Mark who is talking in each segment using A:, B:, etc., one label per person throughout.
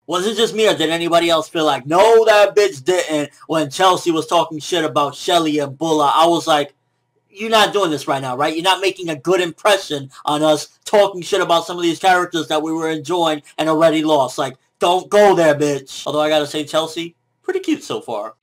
A: Was it just me, or did anybody else feel like, no, that bitch didn't? When Chelsea was talking shit about Shelly and Bulla, I was like, you're not doing this right now, right? You're not making a good impression on us talking shit about some of these characters that we were enjoying and already lost. Like, don't go there, bitch. Although I gotta say, Chelsea, pretty cute so far.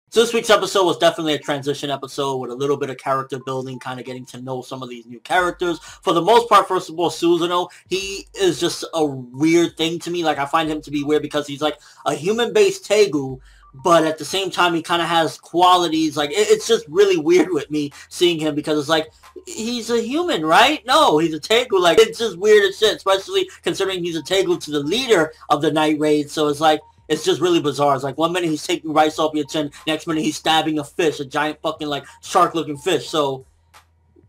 A: So this week's episode was definitely a transition episode with a little bit of character building, kind of getting to know some of these new characters. For the most part, first of all, Susanoo, he is just a weird thing to me. Like, I find him to be weird because he's like a human-based Tegu, but at the same time, he kind of has qualities. Like, it's just really weird with me seeing him because it's like, he's a human, right? No, he's a Tegu. Like, it's just weird as shit, especially considering he's a Tegu to the leader of the Night Raid. So it's like, it's just really bizarre. It's like, one minute he's taking rice off your chin, next minute he's stabbing a fish, a giant fucking, like, shark-looking fish. So,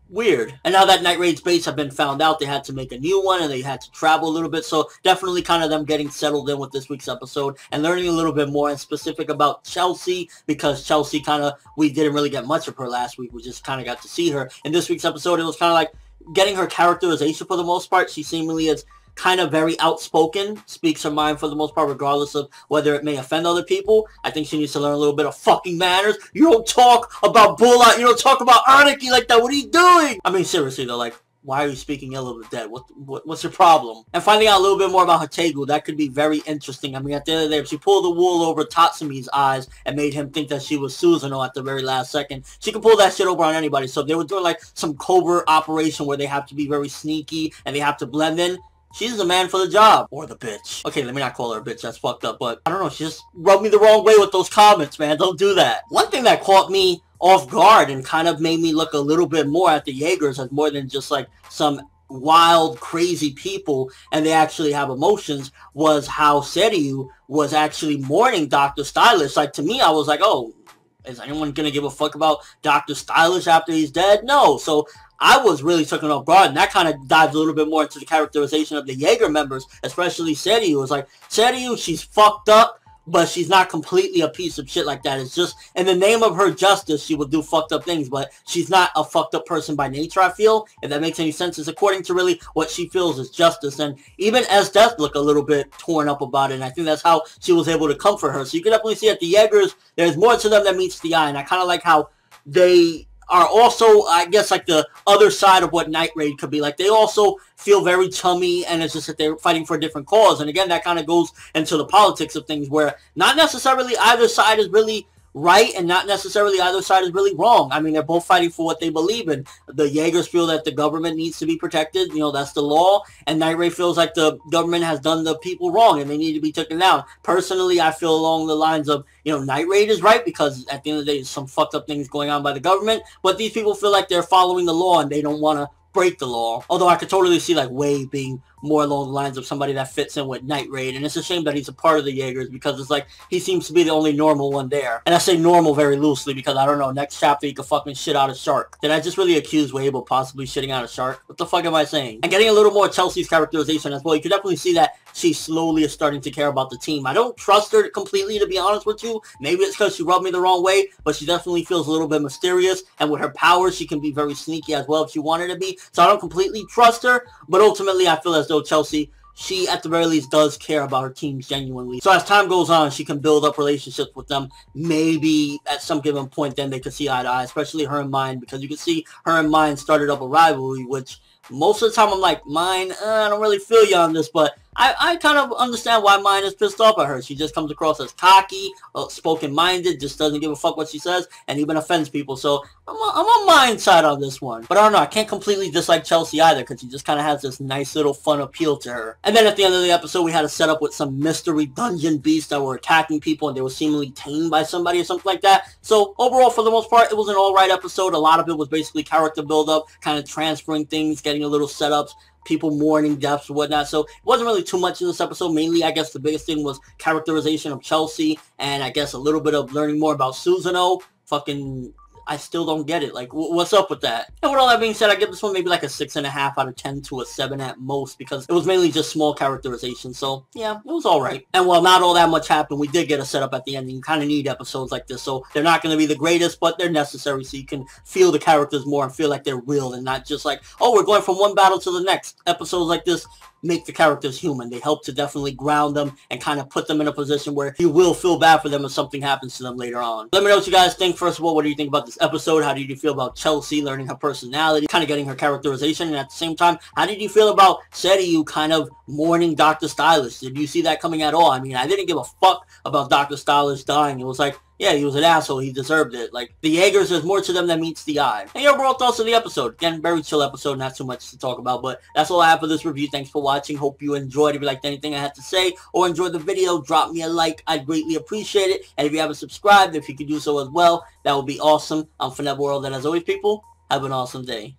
A: weird. And now that Night Raid's base have been found out, they had to make a new one, and they had to travel a little bit. So, definitely kind of them getting settled in with this week's episode, and learning a little bit more and specific about Chelsea, because Chelsea kind of, we didn't really get much of her last week. We just kind of got to see her. In this week's episode, it was kind of like getting her characterization for the most part. She seemingly is kind of very outspoken, speaks her mind for the most part, regardless of whether it may offend other people. I think she needs to learn a little bit of fucking manners. You don't talk about Bulla, you don't talk about Anarchy like that. What are you doing? I mean, seriously though, like, why are you speaking ill of the dead? What's your problem? And finding out a little bit more about her Tegu, that could be very interesting. I mean, at the end of the day, if she pulled the wool over Tatsumi's eyes and made him think that she was Susanoo at the very last second, she could pull that shit over on anybody. So if they were doing like some covert operation where they have to be very sneaky and they have to blend in, she's the man for the job. Or the bitch. Okay, let me not call her a bitch. That's fucked up. But, I don't know. She just rubbed me the wrong way with those comments, man. Don't do that. One thing that caught me off guard and kind of made me look a little bit more at the Jaegers as more than just, like, some wild, crazy people, and they actually have emotions, was how Seiryu was actually mourning Dr. Stylish. Like, to me, I was like, oh, is anyone gonna give a fuck about Dr. Stylish after he's dead? No. So I was really taken off guard, and that kind of dives a little bit more into the characterization of the Jaeger members, especially Seiryu. It was like, Seiryu, she's fucked up, but she's not completely a piece of shit like that. It's just, in the name of her justice, she will do fucked up things, but she's not a fucked up person by nature, I feel. If that makes any sense, it's according to really what she feels is justice. And even Esdeath looked a little bit torn up about it, and I think that's how she was able to comfort her. So you can definitely see at the Jaegers, there's more to them than meets the eye, and I kind of like how they are also, I guess, like the other side of what Night Raid could be. Like, they also feel very chummy, and it's just that they're fighting for a different cause. And again, that kind of goes into the politics of things, where not necessarily either side is really right, and not necessarily either side is really wrong. I mean, they're both fighting for what they believe in. The Jaegers feel that the government needs to be protected, you know, that's the law, and Night Raid feels like the government has done the people wrong and they need to be taken down. Personally, I feel along the lines of, you know, Night Raid is right, because at the end of the day, there's some fucked up things going on by the government, but these people feel like they're following the law and they don't want to break the law. Although I could totally see, like, Wave being more along the lines of somebody that fits in with Night Raid, and it's a shame that he's a part of the Jaegers, because it's like, he seems to be the only normal one there. And I say normal very loosely, because I don't know, next chapter he could fucking shit out a shark. Did I just really accuse Wave of possibly shitting out a shark? What the fuck am I saying? And getting a little more Chelsea's characterization as well, you can definitely see that she slowly is starting to care about the team. I don't trust her completely, to be honest with you. Maybe it's because she rubbed me the wrong way, but she definitely feels a little bit mysterious, and with her powers, she can be very sneaky as well if she wanted to be. So I don't completely trust her, but ultimately I feel as though Chelsea, she at the very least does care about her team genuinely. So as time goes on, she can build up relationships with them. Maybe at some given point then they could see eye to eye, especially her and Mine, because you can see her and Mine started up a rivalry, which most of the time I'm like, Mine, I don't really feel you on this, but I kind of understand why Mine is pissed off at her. She just comes across as cocky, spoken-minded, just doesn't give a fuck what she says, and even offends people. So I'm on Mine's side on this one. But I don't know, I can't completely dislike Chelsea either, because she just kind of has this nice little fun appeal to her. And then at the end of the episode, we had a setup with some mystery dungeon beasts that were attacking people, and they were seemingly tamed by somebody or something like that. So overall, for the most part, it was an alright episode. A lot of it was basically character build-up, kind of transferring things, getting a little setups, people mourning deaths and whatnot. So it wasn't really too much in this episode. Mainly, I guess the biggest thing was characterization of Chelsea, and I guess a little bit of learning more about Susanoo. Fucking, I still don't get it. Like, what's up with that? And with all that being said, I give this one maybe like a 6.5 out of 10 to a 7 at most, because it was mainly just small characterization. So yeah, it was alright. And while not all that much happened, we did get a setup at the end, and you kind of need episodes like this. So they're not going to be the greatest, but they're necessary so you can feel the characters more and feel like they're real and not just like, oh, we're going from one battle to the next. Episodes like this make the characters human. They help to definitely ground them and kind of put them in a position where you will feel bad for them if something happens to them later on. Let me know what you guys think. First of all, what do you think about this episode? How did you feel about Chelsea learning her personality, kind of getting her characterization, and at the same time, how did you feel about Seiryu kind of mourning Dr. Stylish? Did you see that coming at all? I mean, I didn't give a fuck about Dr. Stylish dying. It was like, yeah, he was an asshole. He deserved it. Like, the Jaegers, there's more to them than meets the eye. And your overall thoughts of the episode. Again, very chill episode. Not too much to talk about. But that's all I have for this review. Thanks for watching. Hope you enjoyed. If you liked anything I had to say or enjoyed the video, drop me a like. I'd greatly appreciate it. And if you haven't subscribed, if you could do so as well, that would be awesome. I'm ForneverWorld. And as always, people, have an awesome day.